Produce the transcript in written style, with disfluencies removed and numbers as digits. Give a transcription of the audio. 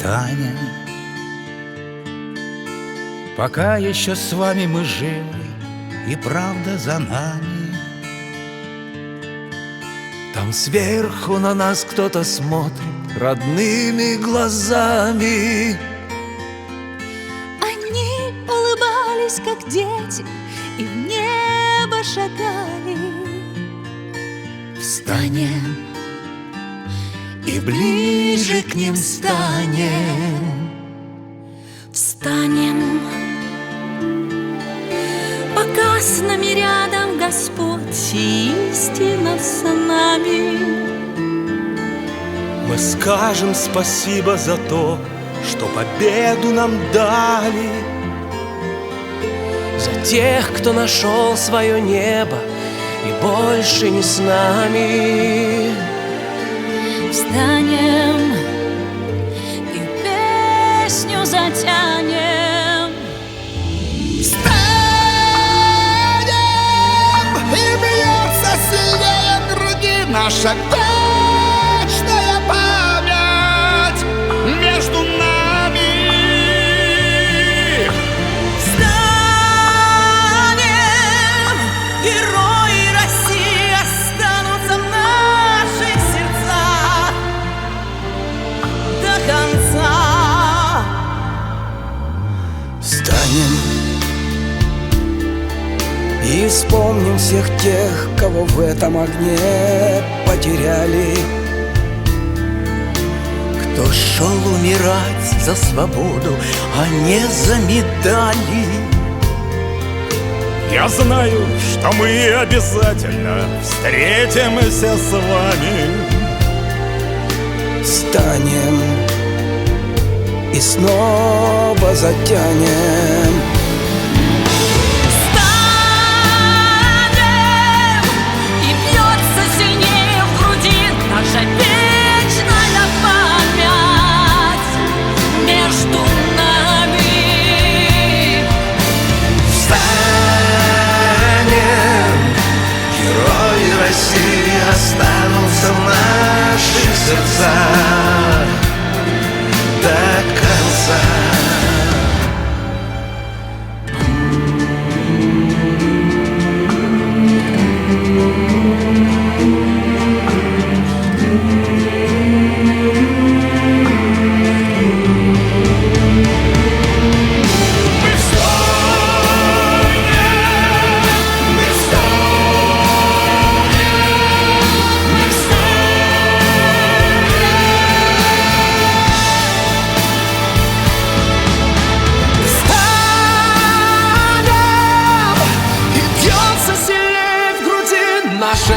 встанем. Пока еще с вами мы живы, и правда за нами. Там сверху на нас кто-то смотрит родными глазами. Они улыбались, как дети, и в небо шагали. Встанем И ближе к ним станем. Встанем, пока с нами рядом Господь и истина с нами. Мы скажем спасибо за то, что победу нам дали, за тех, кто нашел свое небо и больше не с нами. Встанем и песню затянем. Встанем, и бьется сильнее в груди наша вечная память между нами. Встанем, герои России останутся в наших сердцах до конца. Встанем и вспомним всех тех, кого в этом огне потеряли, кто шел умирать за свободу, а не за медали. Я знаю, что мы обязательно встретимся с вами. Встанем и снова затянем. Встанем, и бьется сильнее в груди наша вечная память между нами. Встанем, герои России останутся в наших сердцах до конца. Наша